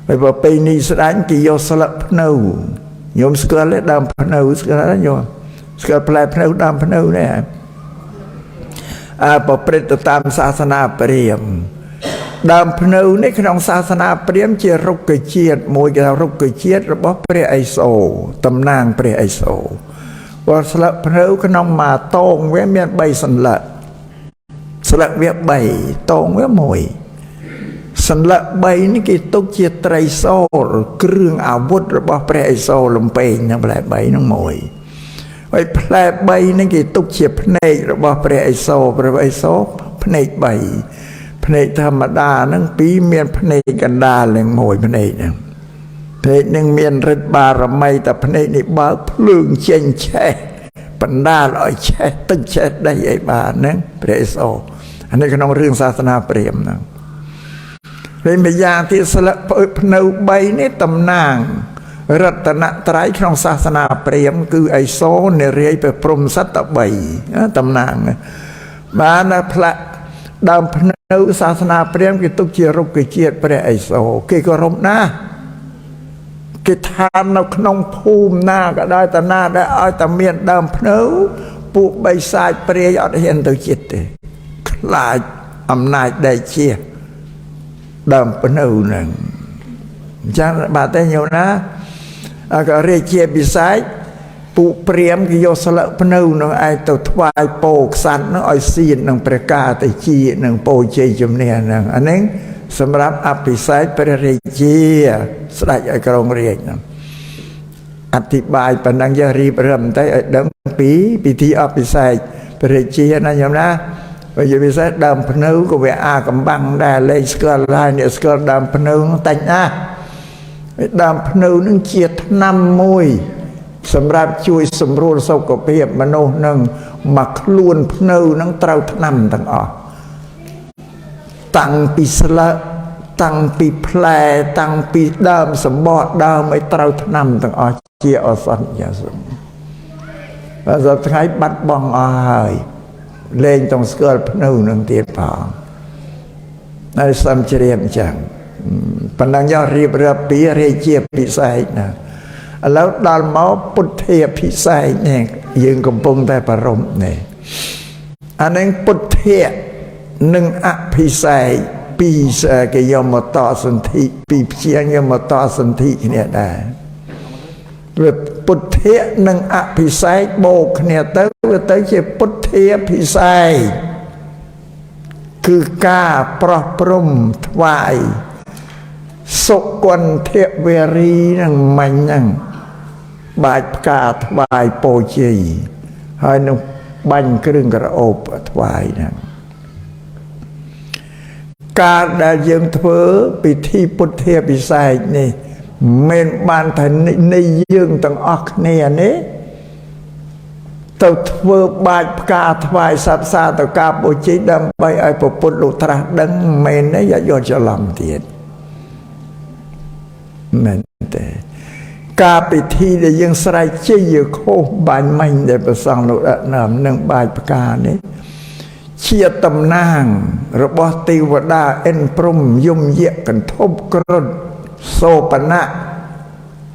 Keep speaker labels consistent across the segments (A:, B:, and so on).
A: bởi vì bây ní sẽ đánh kỳ vô sơ lợp nâu nhóm sơ lợp đàm nâu sơ lợp nhô sơ lợp nâu đàm nâu này bà bật tam sa sana priam đàm nâu này trong sa sana priam chỉ rục cái chiết môi cái rục cái chiết rồi bóp pre ai sổ tầm nàng pre ai sổ và sơ lợp nâu cái nông mà tôn với miền bay sân lợp việc bay tôn với môi sân lợp bay ní cái tốt chia trai sâu kêu ảo vút rồi bỏ pre sâu lồng pe nó lại bay nó mồi vậy pre bay ní cái tốt chia phnei rồi bỏ pre sâu phnei bay phnei thầm đa nó pí miền phneiกันđa lên mồi phnei nè phnei nâng miền rít ba rồi mây tập phnei ní bá phượng chen che bận đa loại che tức che đây ấy bà nè pre sâu anh ấy cái nông riêng sa na priam nèในเมื่อยาที่สละเปิดเนื้อใบนี้ตำนางรัตนตรัยของศาสนาเปรียมคือไอโซเนเรียไปพรมสัตใบตำนางมานะพระดามเนื้อศาสนาเปรียมกิตุกเจียรุกเจียดไปไอโซกิกรมนะกิทานเราขนมภูมิหน้าก็ได้แต่หน้าได้เอาแต่เมียนดามเนื้อปูใบสายเปรียยอดเห็นตัวจิตคลายอำนาจได้เชี่ยđầm phấn ưu nè chẳng bà tay nhiều ná có rê chia bị sái phụ priếm cái vô sơ lợ phấn ưu nó ai tàu thoại bồ sẵn nó oi xin nâng bè ca tay chi nâng bồ chê chùm nè nâng anh ấy xâm rạp áp bị sái bè rê chia sạch ở cái rồng rê nè áp thị bài bà năng gia ri bà rầm tay ở đấng bí bị thi áp bị sái bè rê chia nè nhiều ná bây giờ bisa đầm phấn ưu của VA cầm băng đà lên skol lại nè skol đầm phấn ưu nó tạnh đầm phấn ưu nó chia năm môi sầm rạp chui sầm rùa sâu của hiệp mà nô nâng mặc luôn phấn ưu nó trao năm tầng tăng pi sla tăng pi plei tăng pi đầm sầm bọt đầm mới trao năm tầng chia ở sân nhà sum và giờ thấy bắt bong ai lên trong sơ nâu nâng tiết phá này xăm chìm chẳng phần năng do riêng rập bí rê chia bị sai nèแล้วดาลม้าพุทธะพิสัยเนี่ยยืนกำปงแต่ประรมเนี่ยอันนั้นพุทธะหนึ่งอภิสัยปีเสกยมต่อสันติปีเชียงยมต่อสันติเนี่ยได้หรือพุทธะหนึ่งอภิสัยโบกเนี่ยเต้จะพุทธะภิสัยคือการประพรมถวายสุกวันเทเวรีนั่งมันนั่งบาดกาถวายโปจีให้นั่งบันเครื่องกระโอบถวายนั่งการได้ยังเถอปิธีพุทธะภิสัยนี่เมนบานทันในยืงต่างออกเนี่ยนี่ตัวเทอบาดกาถวายสับซาตัวกาโปจีดำไปไอ้ปุปุลุตระดังเมนนี่อย่าโยนฉลามเทียนเมนแต่กาปิธีได้ยังสลายเชี่ยโคบานไม่ได้ประสังโลดนามหนึ่งบาดกานี่เชี่ยตำนางระบอบติวดาเอ็นพรมยุ่มเยะกันทบกรดโซปนะ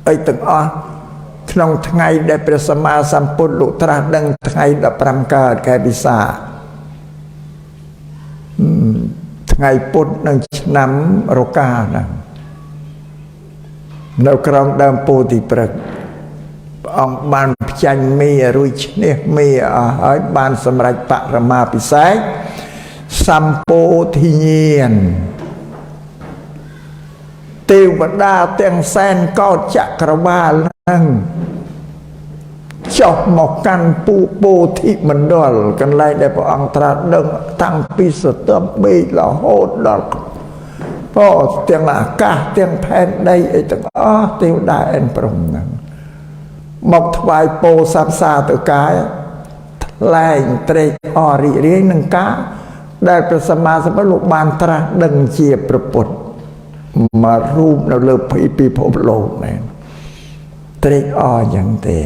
A: ไอ้ตึงอ๋อขนมไงได้ประสมาสัมปุลุตระดังไงดับปรำกาดแกบิสาไงปุตนังนำโรกานะเรากรองดำปูติปรักองบานจันมีรุยเนมีหอยบานสมรัยปะระมาปิสัยสัมโปธิเนียนเทวดาเตียงแสนก็จักรวาลนั่งจบหมกกันปูโปธิมันดอลกันไล่ได้พระองค์ตรัสดังตั้งปีสเตอร์บีละโหดดอกพ่อเตียงอากาศเตียงแผ่นได้ไอ้ตั้งเทวดาเอ็นพรหมนั่งหมกถวายโปสับซาตัวกายแรงเตรอริเรียนหนึ่งกาได้ประสมาสัมปลุบานตรัสดังเจียประปดมารูปเราเลิกปีพบโลกเนี่ยเตรอย่างเตะ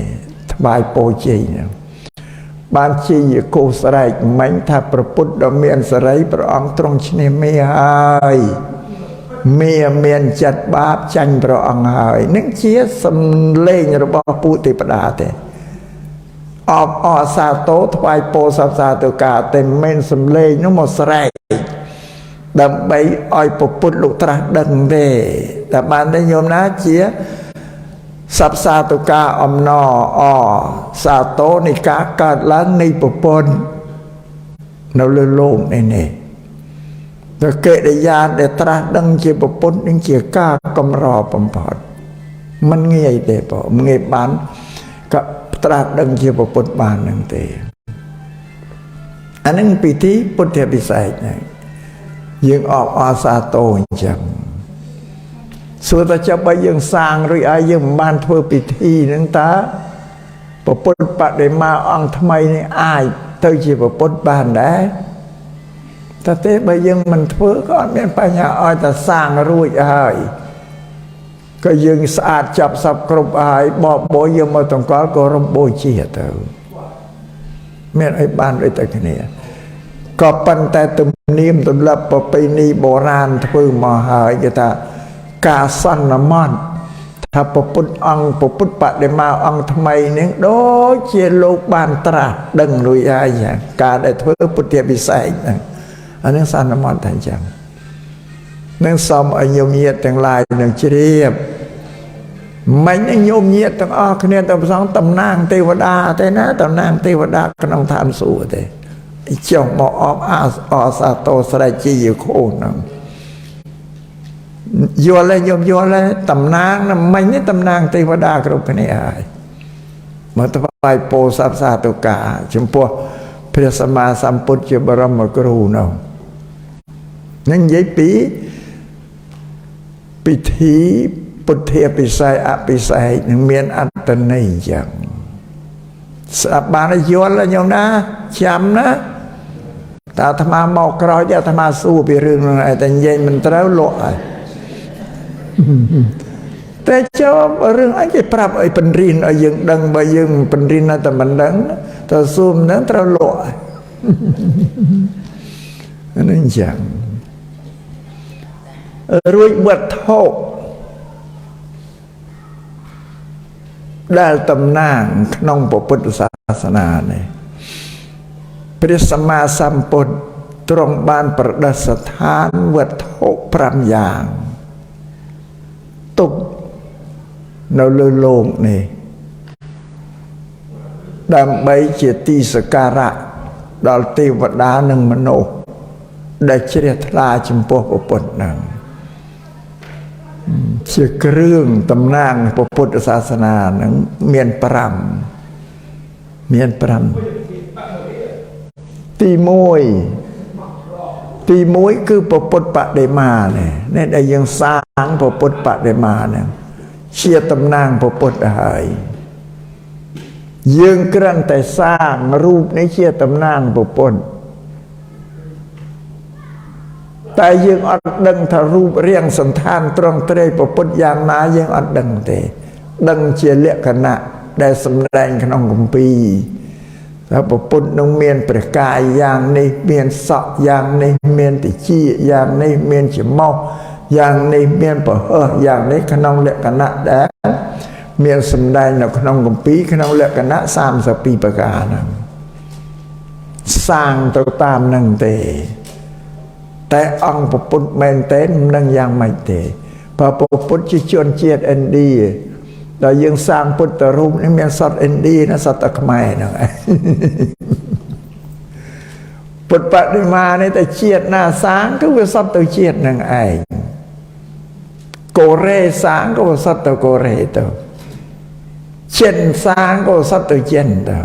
A: ถวายโปจีเนี่ยบานจีโกสไรมันถ้าประพุทธดเมียนสไรพระองค์ตรงชนีไม่หาย មានចិត្តបាបចាញ់ព្រះអង្គហើយនឹងជាសំឡេងរបស់ពុទ្ធិបដាទេអបអសាទរថ្វាយពោសសាទរការតែមិនសំឡេងនោះមកស្រែកដើម្បីឲ្យពុទ្ធលោកត្រាស់ដឹងទេតែបានតែញោមណាជាសព្វសាទរការអំណអសាទរនៃការកើតឡើងនៃពុទ្ធនៅលើលោកនេះតែកិរិយាដែលត្រាស់ដឹងជាពុទ្ធនឹងជាការកម្របំផុតមិនងាយទេបងមិនងាយបានក៏ត្រាស់ដឹងជាពុទ្ធបាននឹងទេអានឹងពិធីពុទ្ធពិសេសហ្នឹងយើងអបអរសាទរអញ្ចឹងសួរថាចាំបើយើងសាងរួចហើយយើងមិនបានធ្វើពិធីហ្នឹងតើពុទ្ធបដិមាអង្គថ្មីនេះអាចទៅជាពុទ្ធបានដែរតែទេបើយើងមិនធ្វើក៏អត់មានបញ្ហាឲ្យតែសាងរួចហើយក៏យើងស្អាតចាប់សពគ្រប់ហើយបបោយើងមកតង្កល់ក៏រំបូជាទៅមានអីបានដូចតែគ្នាក៏ប៉ុន្តែទំនៀមទម្លាប់ប្រពៃណីបុរាណធ្វើមកហើយគេថាការសន្មត់ថាពុទ្ធអង្គពុទ្ធបដិមាអង្គថ្មីនេះដូចជាលោកបានត្រាស់ដឹងរួចហើយការដែលធ្វើពុទ្ធវិស័យហ្នឹងអានឹងសន្មត់តែអញ្ចឹងនឹងសូមឲ្យញោមញាតិទាំងឡាយនឹងជ្រាបមិនញោមញាតិទាំងអស់គ្នាទាំងផ្សងតំណាងទេវតាទេណាតំណាងទេវតាក្នុងឋានសួគ៌ទេចុះមកអបអសាទរស្រែកជាយខូនហ្នឹងយល់ហើយញោមយល់ហើយតំណាងមិញនេះតំណាងទេវតាគ្រប់គ្នាហើយមកថ្វាយពោសព្វសាទរការចំពោះព្រះសម្មាសម្ពុទ្ធជាបរមគ្រូនោះនឹងនិយាយពីពិធីពុទ្ធិពិសេសអភិសេកនឹងមានអត្តន័យយ៉ាងស្ដាប់បានយល់ហើយញោមណាចាំណាតើអាត្មាមកក្រោយអាត្មាសួរពីរឿងហ្នឹងតែនិយាយមិនត្រូវលក់ហើយតែចូលរឿងអីគេប្រាប់ឲ្យបញ្រៀនឲ្យយើងដឹងបើយើងបញ្រៀនតែមិនដឹងទៅសួរមិនដឹងត្រូវលក់ហើយនេះចឹងរួចវត្ថុដែលតំណាងក្នុងពុទ្ធសាសនានេះព្រះសម្មាសម្ពុទ្ធទ្រង់បានប្រឌិតស្ថានវត្ថុ5យ៉ាងទុកនៅលើលោកនេះដើម្បីជាទីសក្ការៈដល់ទេវតានិងមនុស្សដែលជ្រះថ្លាចំពោះពុទ្ធហ្នឹងជាគ្រឿងតំណាងពុទ្ធសាសនាហ្នឹងមាន5ទី1គឺពុទ្ធបដិមានេះដែលយើងសាងពុទ្ធបដិមាហ្នឹងជាតំណាងពុទ្ធហើយយើងគ្រាន់តែសាងរូបនេះជាតំណាងពុទ្ធតែយើងអត់ដឹងថារូបរាងសន្តានត្រង់ត្រេពុទ្ធយ៉ាងណាយើងអត់ដឹងទេដឹងជាលក្ខណៈដែលសម្ដែងក្នុងគម្ពីរថាពុទ្ធនឹងមានព្រះកាយយ៉ាងនេះមានសក់យ៉ាងនេះមានតិចយ៉ាងនេះមានច្រមុះយ៉ាងនេះមានប្រហោះយ៉ាងនេះក្នុងលក្ខណៈដែលមានសម្ដែងនៅក្នុងគម្ពីរក្នុងលក្ខណៈ32ប្រការហ្នឹងសាងទៅតាមនឹងទេតែអង្គពុទ្ធមែនទេនឹងយ៉ាងម៉េចទេបើពុទ្ធជាជនជាតិឥណ្ឌាដល់យើងសាងពុទ្ធរូបនេះមានសត្វឥណ្ឌាណាសត្វតែខ្មែរហ្នឹងពុទ្ធបដិមានេះតែជាតិណាសាងគឺវាសត្វទៅជាតិនឹងឯងកូរ៉េសាងក៏សត្វទៅកូរ៉េទៅចិនសាងក៏សត្វទៅចិនទៅ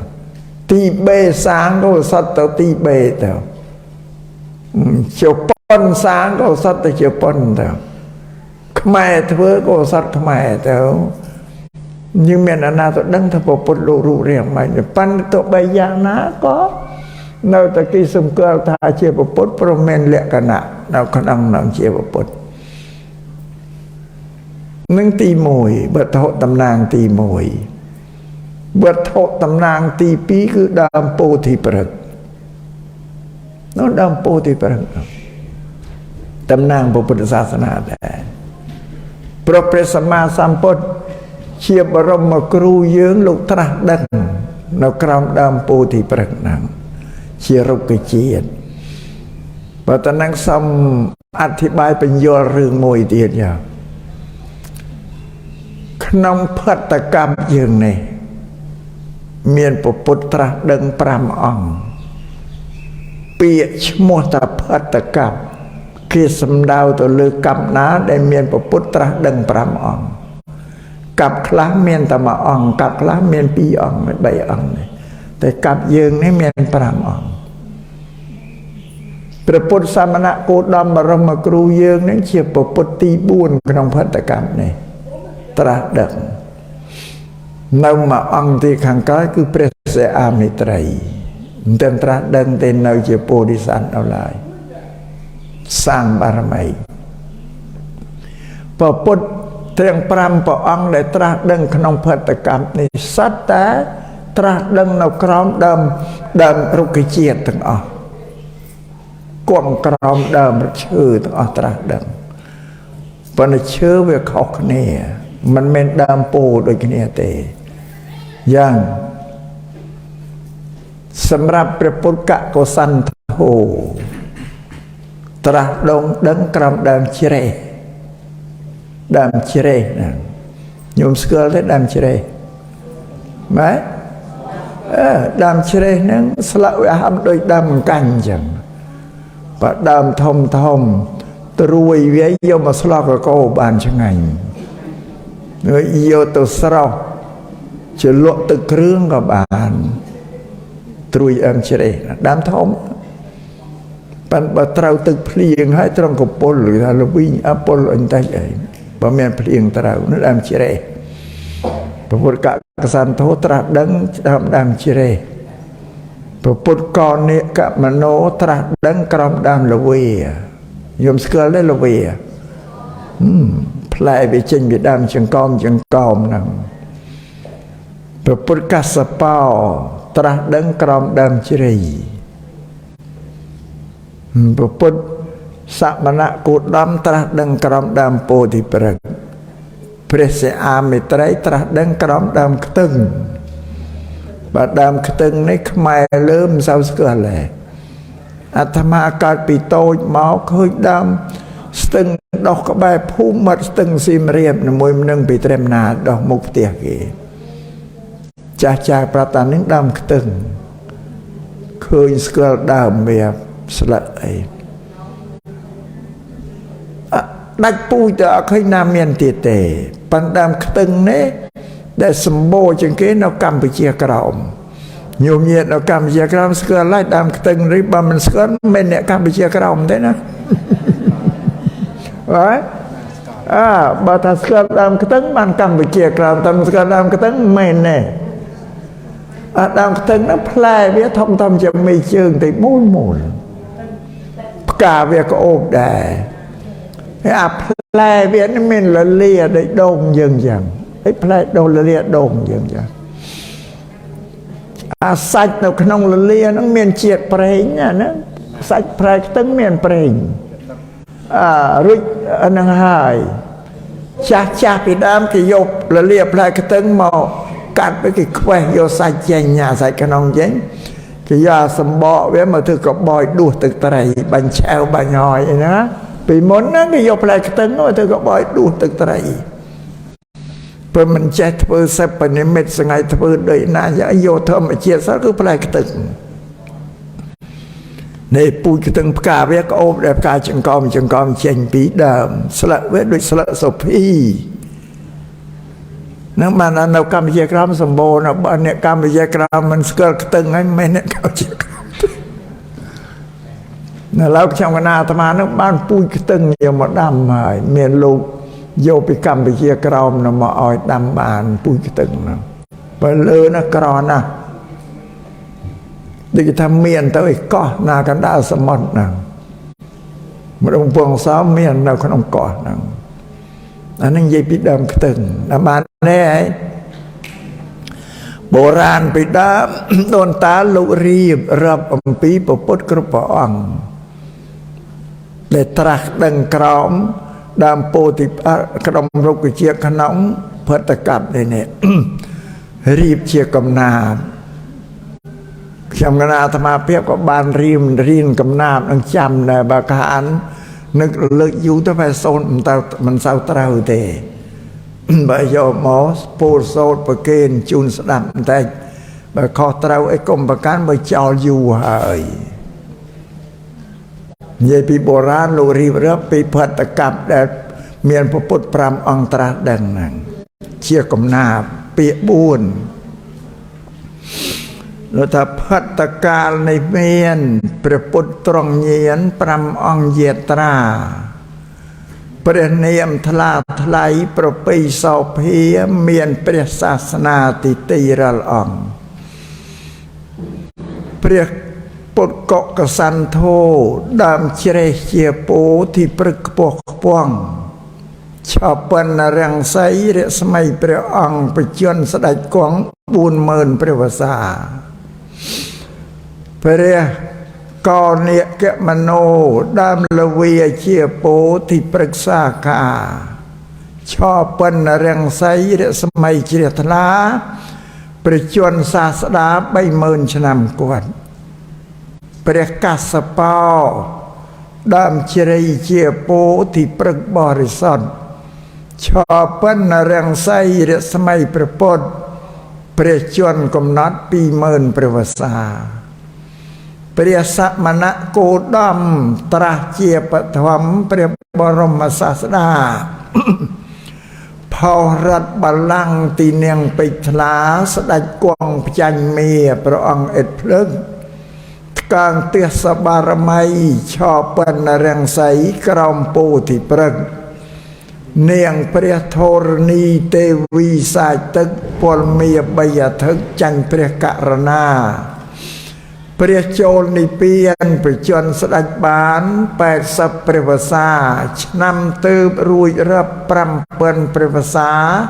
A: ទីបេសាងក៏សត្វទៅទីបេទៅជប៉ុនសាងក៏សត្វទៅជប៉ុនទៅខ្មែរធ្វើក៏សត្វខ្មែរទៅnhưngមានអាណាទៅដឹងថាពុទ្ធលោករូបរាងមិនប៉ុន្តែទោះបីយ៉ាងណាក៏នៅតែគេសម្គាល់ថាជាពុទ្ធព្រមមានលក្ខណៈនៅក្នុងនឹងជាពុទ្ធនឹងទី1វត្ថុតំណាងទី1វត្ថុតំណាងទី2គឺដើមពោធិព្រឹក្សនោះដើមពោធិព្រឹក្ស ตำนานพระพุทธศาสนาได้พระព្រះសម្មាសម្ពុទ្ធជាបរមគ្រូយើងលោកត្រាស់ដឹងនៅក្រោមដើមពោធិព្រឹក្សហ្នឹងជារុក្ខជាតិបើតើនឹងសូមអធិប្បាយបញ្យល់រឿងមួយទៀតយ៉ាក្នុងផតកម្មយើងនេះមានពពុទ្ធត្រាស់ដឹង5អង្គពាក្យឈ្មោះថាផតកម្មគេសំដៅទៅលើកម្មណាដែលមានពពុទ្ធត្រាស់ដឹង5អង្គកັບខ្លះមានតែ1អង្គកັບខ្លះមាន2អង្គ3អង្គនេះតែកັບយើងនេះមាន5អង្គព្រះពុទ្ធសាមណៈគោតមបរមគ្រូយើងនេះជាពពុទ្ធទី4ក្នុងផតកម្មនេះត្រាស់ដឹងនៅមួយអង្គទីខាងក្រោយគឺព្រះសិអាមិត្រីមិនទាំងត្រាស់ដឹងទេនៅជាពោធិសត្វដល់ឡើយសាងបារមីពពុទ្ធទាំង5ព្រះអង្គដែលត្រាស់ដឹងក្នុងផតកម្មនេះសត្វតែត្រាស់ដឹងនៅក្រោមដើមរុក្ខជាតិទាំងអស់គំក្រោមដើមឈើទាំងអស់ត្រាស់ដឹងប៉ុន្តែឈើវាខុសគ្នាមិនមែនដើមពោធិដូចគ្នាទេយ៉ាងសម្រាប់ព្រះពុទ្ធកុសន្ធោត្រាស់ដឹងក្រោមដើមជ្រេះដើមជ្រេះណាញោមស្គាល់ទេដើមជ្រេះម៉ែដើមជ្រេះហ្នឹងស្លឹកវាហាំដូចដើមអង្កាញ់អញ្ចឹងបើដើមធំត្រួយវាយកមកស្លកកោបានឆ្ងាញ់យកទៅស្រោះជាលក់ទឹកគ្រឿងក៏បានត្រួយដើមជ្រេះដើមធំប៉ិនបើត្រូវទឹកភ្លៀងហើយត្រង់កពុលឬថាលវិញអពុលអញតែអីបើមានភ្លៀងត្រូវនោះដើមជ្រេះព្រះពុទ្ធកសន្ធោត្រាស់ដឹងដើមជ្រេះព្រះពុទ្ធកនិកមនោត្រាស់ដឹងក្រោមដើមលវាយមស្គាល់ទេលវាផ្លែវាចេញពីដើមចង្កោមហ្នឹងព្រះពុទ្ធកសបោត្រាស់ដឹងក្រោមដើមជ្រៃព្រះពុទ្ធសមណៈគោតមត្រាស់ដឹងក្រោមដើមពោធិព្រឹក្សព្រះសិអាមិត្រីត្រាស់ដឹងក្រោមដើមខ្ទឹងបើដើមខ្ទឹងនេះខ្មែរលើមិនសូវស្គាល់ទេអាត្មាកើតពីតូចមកឃើញដើមស្ទឹងដុះក្បែរភូមិមាត់ស្ទឹងសៀមរាបមួយនឹងពីត្រេមណាដុះមុខផ្ទះគេចាស់ប្រាប់ថានឹងដើមខ្ទឹងឃើញស្គាល់ដើមវាស្លឹកអីដាច់ពូជទៅអត់ឃើញណាមានទៀតទេប៉ុន្តែដើមខ្ទឹងនេះដែលសម្បូរជាងគេនៅកម្ពុជាក្រោមញោមញាតិនៅកម្ពុជាក្រោមស្គាល់ហើយដើមខ្ទឹងនេះបើមិនស្គាល់មិនអ្នកកម្ពុជាក្រោមទេណាហើយបើថាស្គាល់ដើមខ្ទឹងបានកម្ពុជាក្រោមតែមិនស្គាល់ដើមខ្ទឹងមិនមែនទេដើមខ្ទឹងនោះផ្លែវាធំជាមេជើងតែមូលផ្កាវាក៏អូបដែរហើយផ្លែវានេះមានលលាដូចដូងយើងចឹងឯផ្លែដូងលលាដូងយើងចឹងសាច់នៅក្នុងលលាហ្នឹងមានជាតិប្រេងណាសាច់ផ្លែខ្ទឹងមានប្រេងរួចហ្នឹងហើយចាស់ពីដើមគេយកលលាផ្លែខ្ទឹងមកកាត់ទៅគេខ្វេះយកសាច់ចេញសាច់ក្នុងចេញគេយកសម្បកវាមកធ្វើកបយដួសទឹកត្រីបាញ់ឆៅបាញ់ហើយអីណាពីមុនហ្នឹងគេយកផ្លែខ្ទឹងមកធ្វើកបយដួសទឹកត្រីព្រោះមិនចេះធ្វើសិប្បនិមិត្តស្ងៃធ្វើដូចណាយកធម្មជាតិសោះគឺផ្លែខ្ទឹងនេះពូជខ្ទឹងផ្កាវាក្អូបដែលផ្កាចង្កោមចេញពីដើមស្លឹកវាដូចស្លឹកសុភីនឹងបាននៅកម្ពុជាក្រោមសម្បូរនៅបើអ្នកកម្ពុជាក្រោមមិនស្គាល់ខ្ទឹងហើយមិនអ្នកកម្ពុជាក្រោមនៅឡើយខ្ញុំកណាអាត្មានឹងបានពូជខ្ទឹងយកមកដាំហើយមានលោកយកពីកម្ពុជាក្រោមនៅមកឲ្យដាំបានពូជខ្ទឹងហ្នឹងបើលើណាក្រណាស់ដូចថាមានទៅឯកោះណាកណ្ដាលសមុទ្រហ្នឹងម្ដងពងសោមមាននៅក្នុងកោះហ្នឹងអានឹងនិយាយពីដើមខ្ទឹងដល់បាននេះឯងបុរាណពីដើមដូនតាលោករៀបរាប់អំពីពុទ្ធគ្រប់ព្រះអង្គ để trắc đằng cõm đam po thì cầm rục cái chiếc khăn nóng phật tất cả đây nè riêng chiếc cầm nà trong cái nào tham phép có ban riêng cầm nà đang chăm nè bà cả anh nước lực dụ tới phải xôn mình sao trao thế bởi do mó po sốt và kênh chun đậm tay bởi khó trao ấy cùng bà cán bởi cho dù hời vậy bị bồ ra lù rì rớp bị phật tất cả để miền phật bụt pram ông tra đằng nặng chia cầm nà bị buồnแล้วถ้าพัตตกาลในเมียนพระพุทธตรงเยียนปรำองเยตราประเนียมทลาทลายประปีสอบเพียเมียนพระศาสนาติตีรัลองพระปุตกกสันโธดามเชรเชียโปที่ปรึกปกป้องชอบเป็นเรียงไซเรสมัยพระองค์ประชวรสดัยกวงบุญเมินพระวสาพระกอเนกมโนดามละเวียเชียโปที่ปรึกษาคาชอบเป็นเรียงไซเรสมัยเจริญลาประชวรศาสดาใบเมินชนำกวนพระกัสปาดามเชรีเชียโปที่ปรึกบริสุทธิ์ชอบเป็นเรียงไซเรสมัยประพฤติประชวรกำนัดปีเมินประวสาพระสัมมณโกดมตราเจียปฐมพระบรมศาสดาพอรัฐบัลลังก์ตีเนียงปิทลาสดัยกวงพจันเมียพระองค์เอ็ดเพลิงกลางเตียสบารมัยชอบเป็นเรียงไสกรอมปูที่ปรึกเนียงพระโทรณีเตวีสายตึกพลเมียใบยทึกจันพระกรณาพระโจรนิเปียนประชนสดัยบาน80ประวัติศาสตร์นำตืบรุยรับปรำเปินประวัติศาสตร์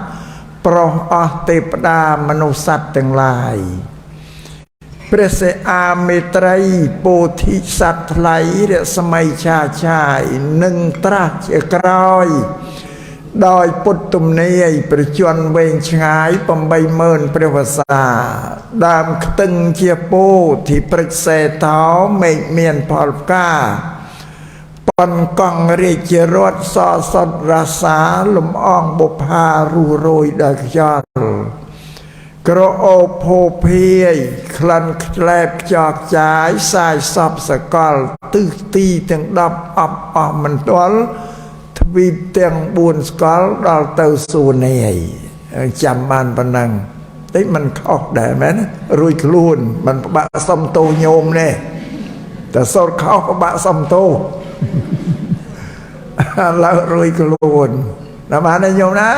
A: ปรองอเทปดามนุษย์สัตว์ทั้งหลายพระเสอาเมตรัยโพธิสัตว์ไหลเรสมัยชาชายหนึ่งตราเจกรอยดอยปุตตุมเนยประชวนเวงชายปมใบเมินประวัติศาสตร์ดามตึงเจียโปที่ปรึกเสเท้าเมฆเมียนพอลกาปอนกองเรียจรดสอสดราสาลมอ่องบุพารูโรยดากยอดกระโอโพเพียคลันแคลบจอกจายสายสอบสกอลตึกตีถึงดับอับออกมันตัวทวีเตียงบุญสกอลดอลเตอร์สูเนยจำมันปนังแต่มันเข้าได้ไหมนะรุยคลูนมันบะสมโตโยมเนี่ยแต่สดเข้าก็บะสมโตแล้วรุยคลูนนะมาในโยมนะ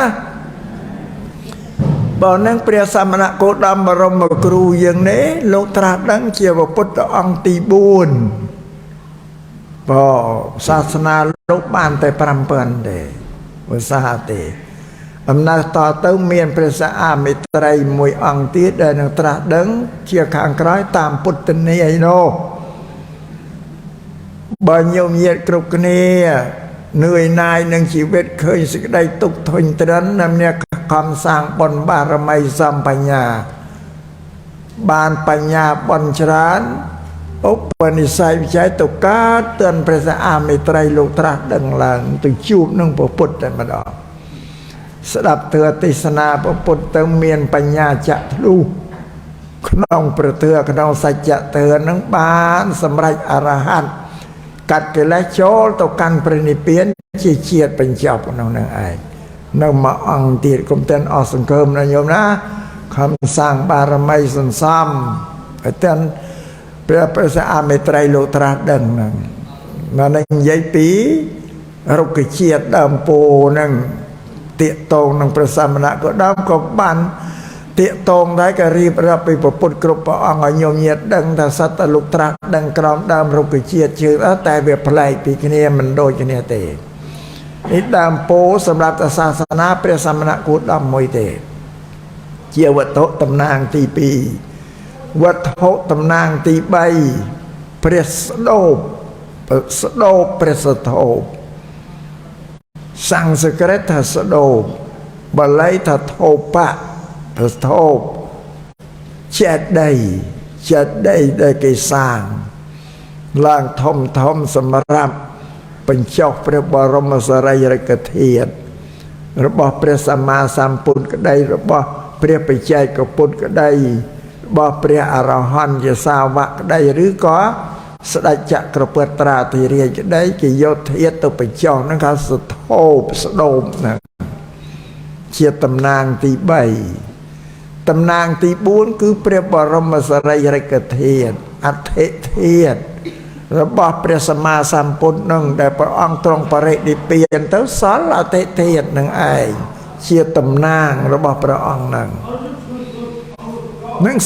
A: บ่อนั่งเปรียสัมมณโกดมบรมครูอย่างนี้โลกตรัสดังเกี่ยวกับพุทธองค์ตีบุญบ่ศาสนาโลกบ้านแต่ปรำเปินเดวสาเตอำนาจต่อเติมเมียนพระสอามิตรัยมวยองค์ตีเดินตรัสดังเชี่ยข้างคล้ายตามพุทธนิยโนบ่โยมเย็ดกรุกเนียเหนื่อยนายหนึ่งชีวิตเคยสิได้ตุกทนตรันนำเนี่ยคำสั่งบนบารมีสัมปัญญาบานปัญญาบนชรานอุปนิสัยวิจัยตุกาเตือนพระสอามิตรัยโลกตรัสดังหลังตึงจูบนึ่งพระพุทธแต่มาดอกสดับเตือติสนาพระพุทธเติมเมียนปัญญาจะลูกขนองประเตือขนองสัจจะเตือนนังบานสำไรอรหันกัดเกล้โชลตกันปรินิเปียนเฉียดเป็นเจ้าพน้องนางไอนั่งมาอังตีกรมเต้นอสังเกิมนะโยมนะคำสั่งบารมีสันซ้ำไอเต้นเพื่อพระสอามิตรัยโลตรัสดังนั่งมาในยัยปีรุกเฉียดดำโปนั่งเตะตรงนั่งประสามณะก็ดำกับบ้านเตะตรงได้ก็รีบรับไปประพุทธกรุปองค์โยมเยียดดังแต่สัตว์ลุกตรัสดังกรอมดำรุกเฉียดชื่อแต่เบียพลายปีกเนียมันโดยเนียเตนิดามโปสำหรับศาสนาพระสัมมณโกฏดำมวยเตเจียวัตถุตำนางตีปีวัตถุตำนางตีใบพระสโดบ สโดព្រះសធោសំស្ក្រឹតថាស្ដោបាលីថាធោបៈប្រសធោចេតិយដែលគេសាងឡើងធំសម្រាប់បញ្ចុះព្រះបរមសារីរិកធាតុរបស់ព្រះសម្មាសម្ពុទ្ធក្តីរបស់ព្រះបច្ចេកពុទ្ធក្តីរបស់ព្រះអរហន្តជាសាវកក្តីឬក៏ស្ដេចចក្រពត្រាធិរាជក្តីគេយកធាតុទៅបញ្ចុះហ្នឹងគេសធោបស្ដោបហ្នឹងជាតំណាងទី3តំណាងទី4គឺព្រះបរមសារីរិកធាតុអដ្ឋិធាតុរបស់ព្រះសម្មាសម្ពុទ្ធនឹងដែលព្រះអង្គទ្រង់បរិនិព្វានទៅសល់អតិធាតុនឹងឯងជាតំណាងរបស់ព្រះអង្គនឹង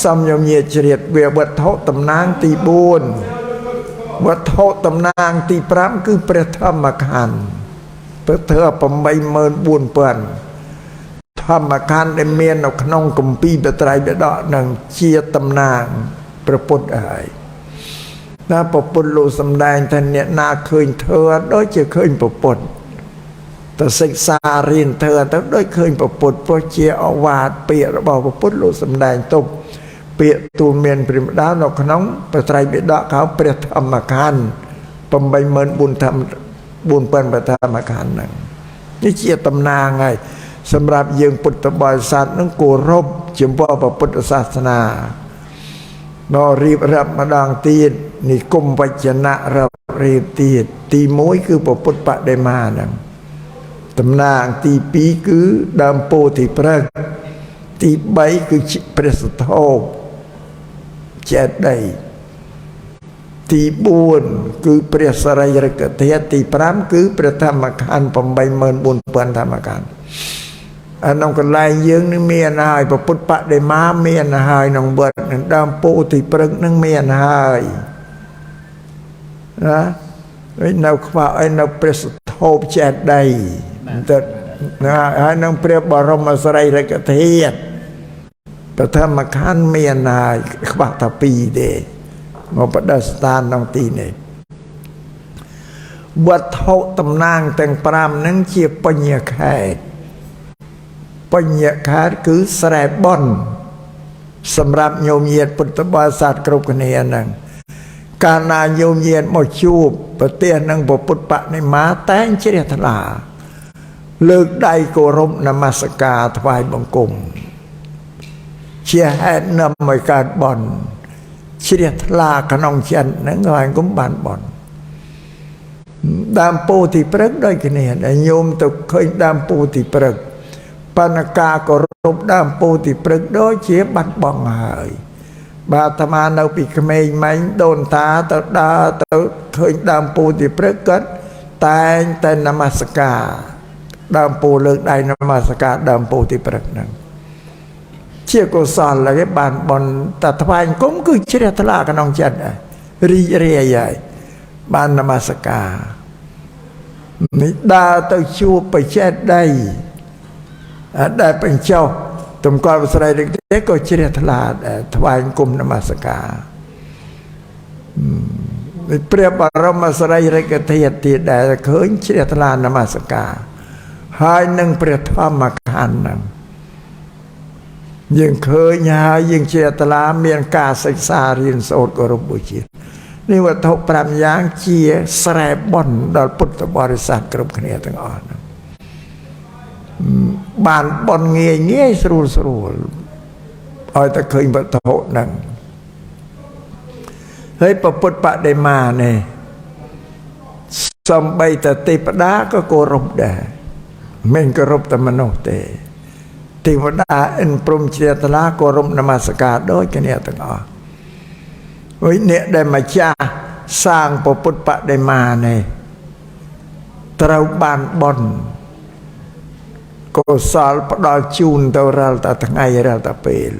A: សំញញាជ្រាបវាវត្ថុតំណាងទី4វត្ថុតំណាងទី5គឺព្រះធម្មខណ្ឌព្រះធម៌ 84000 ធម្មខណ្ឌដែលមាននៅក្នុងគម្ពីរបត្រៃបិដកនឹងជាតំណាងព្រះពុទ្ធហើយណាព្រះពុទ្ធលោកសម្ដែងថាអ្នកណាឃើញធ្វើដូចជាឃើញព្រះពុទ្ធទៅសិក្សារៀនធ្វើទៅដូចឃើញព្រះពុទ្ធព្រោះជាអវាទពាក្យរបស់ព្រះពុទ្ធលោកសម្ដែងទុកពាក្យទូលមានព្រាហ្មណ៍ដានៅក្នុងបត្រៃបិដកហៅព្រះធម្មខណ្ឌ 84000 ធម្មខណ្ឌហ្នឹងនេះជាតំណាងហើយសម្រាប់យើងពុទ្ធបរិស័ទនឹងគោរពចំពោះព្រះពុទ្ធសាសនាដល់រៀបរាប់ម្ដងទៀតនិគមវចនៈរៀបទៀតទី1គឺព្រះពុទ្ធបដិមាហ្នឹងតំណាងទី2គឺដើមពោធិព្រឹក្សទី3គឺព្រះសធោបចេតិយទី4គឺព្រះសរិយរិកធាតុទី5គឺព្រះធម្មខណ្ឌ 84000 ធម្មខណ្ឌអាក្នុងកន្លែងយើងនឹងមានហើយព្រះពុទ្ធបដិមាមានហើយក្នុងវត្តនឹងដើមពោធិព្រឹក្សនឹងមានហើយណាវិញនៅខ្វះអីនៅព្រះសធោបចេតិយទៅណាហើយនឹងព្រះបរមសារីរិកធាតុព្រះធម្មខណ្ឌមានហើយខ្វះតែ2ទេមកបដិស្ថានក្នុងទីនេះវត្ថុតំណាងទាំង5ហ្នឹងជាបញ្ញខេត្តបញ្ញខេត្តគឺស្រែបន់សម្រាប់ញោមញាតពុទ្ធបរិស័ទគ្រប់គ្នាហ្នឹងកាលណាញោមញាតមកជួបប្រទេសនឹងព្រះពុទ្ធបដិមាតែងជ្រះថ្លាលើកដៃគោរពនមស្ការថ្វាយបង្គំជាហេតុនាំឲ្យកើតបន់ជ្រះថ្លាក្នុងចិត្តហ្នឹងហើយគុំបានបន់ដើមពោធិព្រឹក្សដូចគ្នាដែលញោមទៅឃើញដើមពោធិព្រឹក្សបណ្ណការគោរពដើមពោធិព្រឹក្សដូចជាបាត់បង់ហើយបាទអាត្មានៅពីក្មេងម៉េងដូនតាទៅដើរទៅឃើញដើមពោធិព្រឹក្សគាត់តែងតែនមស្ការដើមពោលើកដៃនមស្ការដើមពោធិព្រឹក្សហ្នឹងជាកុសលហើយបានបន់តែថ្វាយគុំគឺជ្រះថ្លាក្នុងចិត្តរីករាយហើយបាននមស្ការនេះដើរទៅជួបបច្ចេតិយដែលបញ្ចុះតម្កល់ស្រីរិកទេក៏ជ្រះថ្លាថ្វាយគុំនមស្ការព្រះបរមសារីរិកធាតុទៀតដែលឃើញជ្រះថ្លានមស្ការហើយនឹងព្រះធម្មខណ្ឌហ្នឹងយើងឃើញហើយយើងជ្រះថ្លាមានការសិក្សារៀនសូត្រគោរពបូជានេះវត្ថុ5យ៉ាងជាស្រែបន់ដល់ពុទ្ធបរិស័ទគ្រប់គ្នាទាំងអស់ហ្នឹងបានបន់ងាយស្រួលឲ្យតែឃើញវត្ថុហ្នឹងហើយព្រះពុទ្ធបដិមានេះសំបីតែទេវតាក៏គោរពដែរមិនគោរពតែមនុស្សទេទេវតាអិនព្រំជ្រះថ្លាគោរពនមស្ការដូចគ្នាទាំងអស់ហើយអ្នកដែលម្ចាស់សាងព្រះពុទ្ធបដិមានេះត្រូវបានបន់កុសលផ្ដល់ជូនទៅរាល់តែថ្ងៃរាល់តែពេល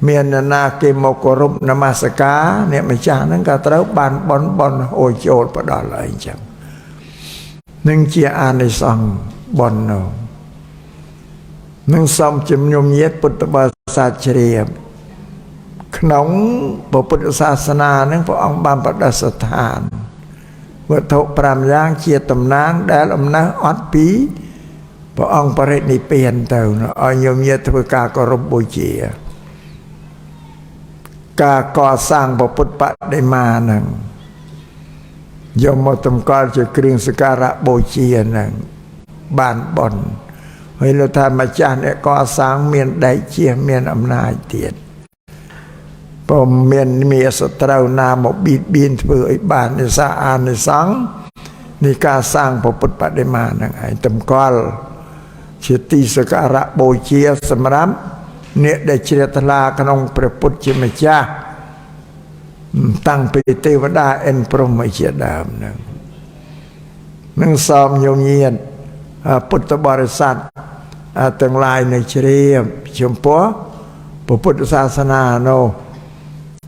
A: មាននរណាគេមកគោរពនមស្ការអ្នកម្ចាស់ហ្នឹងក៏ត្រូវបានបន់ហូរចូលផ្ដល់អីចឹងនឹងជាអានិសង្សបន់នោះនឹងសំជំនុំញាតពុទ្ធបរិស័ទជ្រាបក្នុងពុទ្ធសាសនានឹងព្រះអង្គបានប្រដិស្ថាន วัตถุปรามย่างเชียตำนางได้ลำนักอดปีพระองค์ปรินิพพานเต่าเอาโยมเยตเพื่อการกรบบูชาการก่อสร้างพระพุทธปฏิมานั่งยมมาตมกอจะเครื่องสการะบูชานั่งบ้านบ่อนให้เราทำมาจานเนี่ยก่อสร้างเมียนได้เชี่ยเมียนอำนาจเตียนพอเมียนมีสตราวนาหมกบีดบินเพื่อไอ้บ้านในสะอาดในสังในการสร้างพระพุทธปฏิมานั่งไอ้ตมกอลเชติสการะบูชาสมรำเนี่ยได้เจริญลาขนองพระพุทธเจ้าตั้งเป็นเทวดาเอ็นพรหมเจดามนั่งซ้อมโยมเยียนพุทธบริษัทตั้งลายในเชียมชมพัวพระพุทธศาสนาโน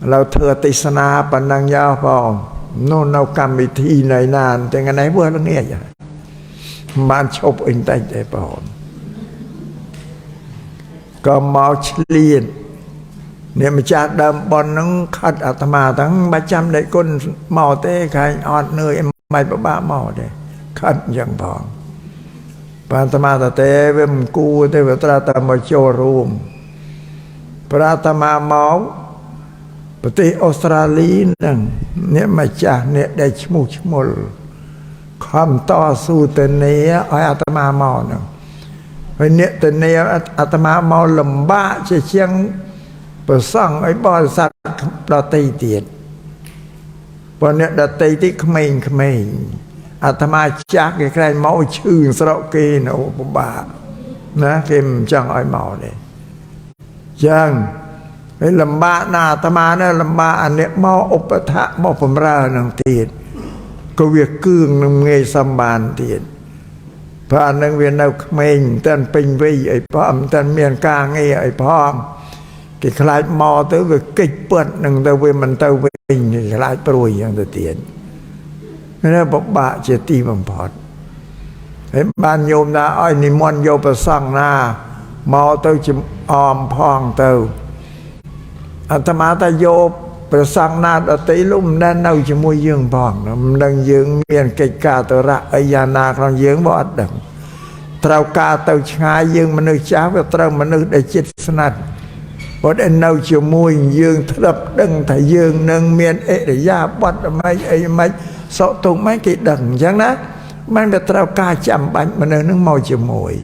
A: เราเธอติสนาปันนังยาวพอโน่นเอากรรมวิธีในนานแต่ไงไหนเพื่อนเนี่ยบ้านชบอินใจใจปอนก็มาเฉลียนเนี่ยมันจะเดิมบอลนั่งขัดอาตมาทั้งประจำได้ก้นเมาเต้ใครอ่อนเนยไม่ประบ้าเมาเด้ขัดยังพองปานตมาตะเตเวมกูเตวตราตมาโจรูมปราตมาเมาประเทศออสเตรเลียนั่งเนี่ยมาจากเนี่ยได้ชมุชมุลคำต่อสู้แต่เนี่ยอาตมาเมานั่งเนี่ยแต่เนี่ยอาตมาเมาลำบากเชียงประสังไอ้บริษัทเราตีเตียนพอเนี่ยเราตีที่เขมรอาตมาจากใครเมาชื่นสระเกนโอ้บ้านะเกมจังไอ้เมาเลยจังไอ้ลำบากนาอาตมาเนี่ยลำบากอันเนี้ยเมาอุปทะเมาผมราหนังตีนก็เวียกึ่งนึงเงยสัมบานตีนพระนังเวียนเอาเขมรแต่เป็นวิไอ้พอมแต่เมียนกลางไอ้พอมcái khai mò tới về kịch bật nâng tới về mình tới về mình thì khai bồi yang tới tiền nên bọc bạ chỉ ti bằng phật ban nhôm na ai ni mon vô bờ sang na mò tới chỉ phong tới anh ta má ta vô bờ sang na đã tới lúc nên đâu chỉ mua dương phong đang dương miền kịch cả tới ra ai ya na còn dương bỏ đằng trao ca tới ngay dương mình nơi cháo và trao mình nơi để chết sanhพอได้เอาเชี่ยวมวยยืงทับดังถ่ายยืงนั่งเมียนเอะยาบัดไม่สอตรงไม่กี่ดังจังนะมันเป็นตรากาจำบันมันนั่งเมาเชี่ยวมวย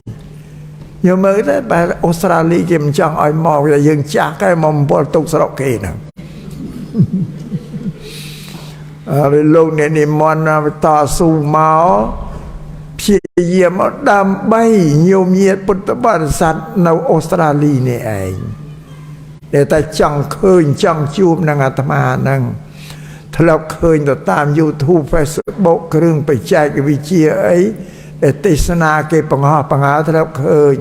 A: ยังเมื่อได้ไปออสเตรเลียกิมจังอ้อยเมาแต่ยืงจากไอ้มอมบอลตุกสระเกนอะไรลงเนี่ยนี่มันไปต่อสู้เมาพี่เยี่ยมดำใบโยมเยียดพุทธบริษัทในออสเตรเลียนี่เองแต่จังเคยจังจูบนางอาตมานั่งถ้าเราเคยต่อตาม YouTube Facebook เครื่องไปแจกวิจัยไอ้เทศนาเก็บปัญหาถ้าเราเคย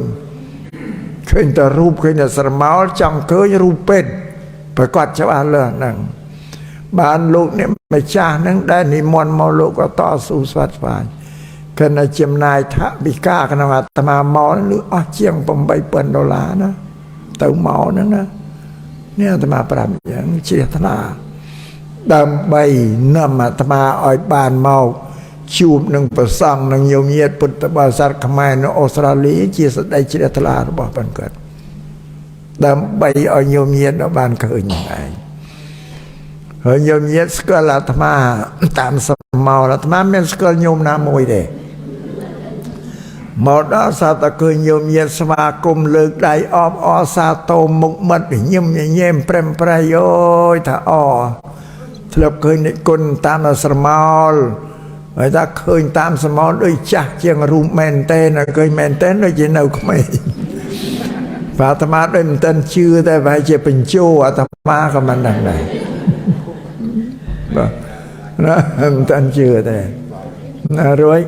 A: แต่รูปเคยแต่สมาวจังเคยรูปเป็นประกอบชาวบ้านเลยนั่งบ้านลูกเนี่ยไม่จ้านั่งได้นิมนต์มาลูกก็ต่อสู้สวัสดิ์ฝ่ายขณะเจียมนายทะบิก้าขณะอาตมาเมาหรือเจียงผมใบเปิลดอลลาร์นะเต่าเมานั่นนะเนี่ยอาตมาปรับอย่างเชียร์นาดำใบน้ำอาตมาอ้อยบานเมาชูบหนึ่งประสังหนึ่งโยมเยียดพุทธบริษัทขมายในออสเตรเลียเชียร์ได้เชียร์นาบอกบันเกิดดำใบอ้อยโยมเยียดบานเคยยังไงเฮ้ยโยมเยียดสกัลอาตมาตามสมาวอาตมาเป็นสกัลโยมน้ำมวยเดหมดอาสาตะเกียโยมเย็นสมาคมเลิกได้ออสาโตมุกมัดยิ้มเยี่ยมเปรมประโยชน์ถ้าทลับเคยในคนตามสมอลไอ้ถ้าเคยตามสมอลด้วยจักเจียงรูมแมนเต้นเคยแมนเต้นด้วยเจนเอาก็ไม่พระธรรมะด้วยมันเต้นชื่อแต่ไปเจเป็นโจอาตมาก็มันดังไหนนะมันเต้นชื่อแต่นะรวย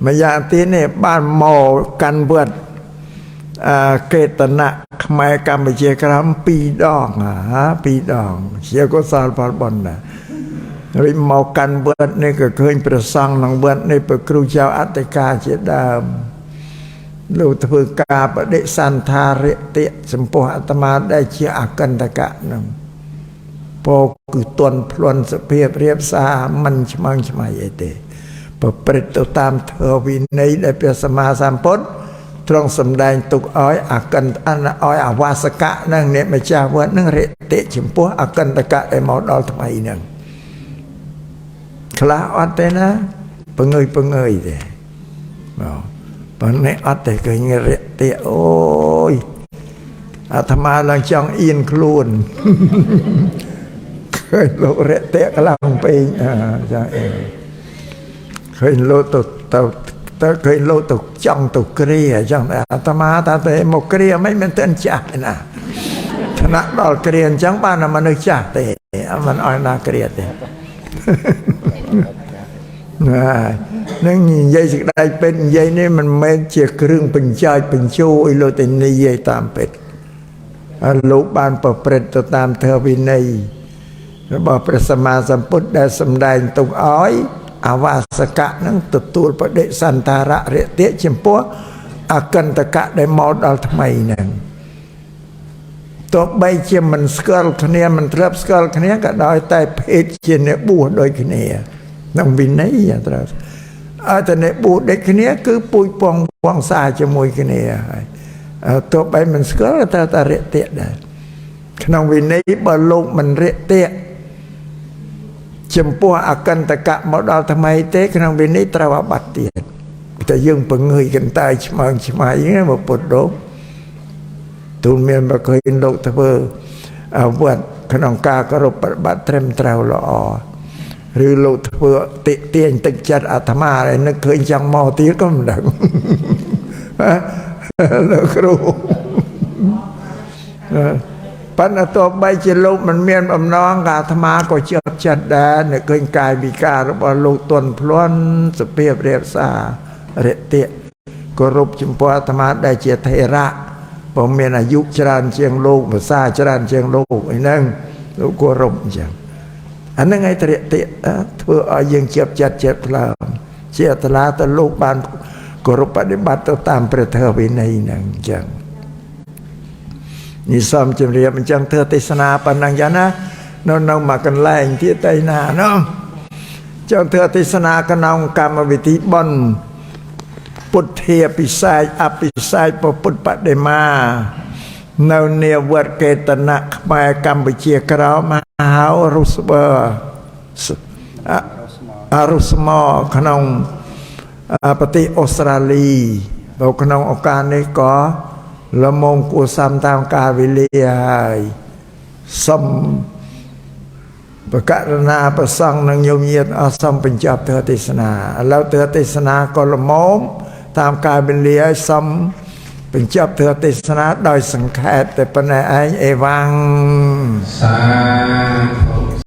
A: มายาตีเนี่ยบ้านหมอกันเบิดเกตนะขมายกรรมเชียกรรมปีดองปีดองเชียก็สารพัดบอลนะริมหมอกันเบิดนี่ก็เคยประสังหนังเบิดในประครูเจ้าอัตติกาเจดามลูกถือกาปเดสันทาเรเตสมโภอาตมาได้เชียอากันตะกะนำป ពោគឺទន់ភ្លន់សភាពរៀបសារមិនឆ្មាំងឆ្មៃអីទេប្រព្រឹត្តទៅតាមធម៌វិន័យដែលព្រះសម្មាសម្ពុទ្ធទ្រង់សម្ដែងទុកឲ្យអកិនឲ្យអវាសកៈនឹងអ្នកម្ចាស់វត្តនឹងរិតិចំពោះអកិនតកៈដែលមកដល់ថ្មីនឹងខ្លះអត់ទេណាពងើយទេប៉ុន្តែអត់ទេឃើញរិតិអូយអាត្មាឡើងចង់អៀនខ្លួនឃើញលោករតិខ្លាំងពេកចាអីឃើញលោកទៅឃើញលោកទៅចង់ទៅគ្រាអញ្ចឹងអាត្មាថាទៅមកគ្រាមិនមែនទៅចាស់ណាថ្នាក់ដល់គ្រាអញ្ចឹងបានតែមនុស្សចាស់ទេមិនអោយណាគ្រាទេនឹងនិយាយសេចក្តីពេញនិយាយនេះមិនមែនជាគ្រឿងបញ្ចើចបញ្ជូឲ្យលោកទៅនិយាយតាមពេទ្យលោកបានប្រព្រឹត្តទៅតាមធម៌វិន័យរបស់ព្រះសម្មាសម្ពុទ្ធដែលសម្ដែងទុកឲ្យអវាសកៈនឹងទទួលបដិសន្តារៈរិតិចំពោះអកិនតកៈដែលមកដល់ថ្មីហ្នឹងទោះបីជាមិនស្គាល់គ្នាមិនធ្លាប់ស្គាល់គ្នាក៏ដោយតែភេទជាអ្នកបួសដូចគ្នាក្នុងវិន័យត្រូវអត់តែអ្នកបួសដូចគ្នាគឺពូជពងសាជាមួយគ្នាហើយទោះបីមិនស្គាល់តែរិតិដែរក្នុងវិន័យបើលោកមិនរិតិចំពោះអកិនតកៈមកដល់ថ្មីទេក្នុងវិន័យត្រូវអាបត្តិទៀតតែយើងពងើយកន្តើយឆ្មើងឆ្មៃមកពុទ្ធលោកទូលមានបើឃើញលោកធ្វើវត្តក្នុងការគោរពប្រតិបត្តិត្រឹមត្រូវល្អឬលោកធ្វើតិទាញទឹកចិត្តអាត្មាឲ្យនឹកឃើញចង់មកទៀតក៏មិនដឹងលោកគ្រូប៉ុន្តែទោះបីជាលោកមិនមានបំណងក៏អាត្មាក៏ជឿចិត្តដែរនឹកឃើញកាយវិការរបស់លោកទន់ភ្លន់សភាពរៀបសាររិតិគោរពចំពោះអាត្មាដែលជាថេរៈព្រមមានអាយុច្រើនជាងលោកភាសាច្រើនជាងលោកអីហ្នឹងលោកគោរពអញ្ចឹងអាហ្នឹងឯងរិតិធ្វើឲ្យយើងជឿចិត្តចិត្តផ្លើមជាអត្រាទៅលោកបានគោរពបដិបត្តិទៅតាមព្រះធម៌វិន័យហ្នឹងអញ្ចឹងនេះសូមជម្រាបអញ្ចឹងធ្វើទេសនាប៉ុណ្ណឹងយ៉ាងណានៅមកកន្លែងទៀតទៅណាណោះចង់ធ្វើទេសនាក្នុងកម្មវិធីបុណ្យពុទ្ធាពិសេសអភិសេកពុទ្ធបដិមានៅនាវត្តកេតនៈខ្មែរកម្ពុជាក្រោមហៅរុស្បរុស្មក្នុងប្រទេសអូស្ត្រាលីនៅក្នុងឱកាសនេះក៏លំងគួសំតាមកាលវេលាហើយសូមប្រកាសណាប្រសង់នឹងញោមញាតអស់សូមបញ្ចប់ទស្សទេសនាឥឡូវទស្សទេសនាក៏លំងតាមកាលវេលាហើយសូមបញ្ចប់ទស្សទេសនាដោយសង្ខេបតែប៉ុណ្ណេះឯងអេវ៉ាំងសា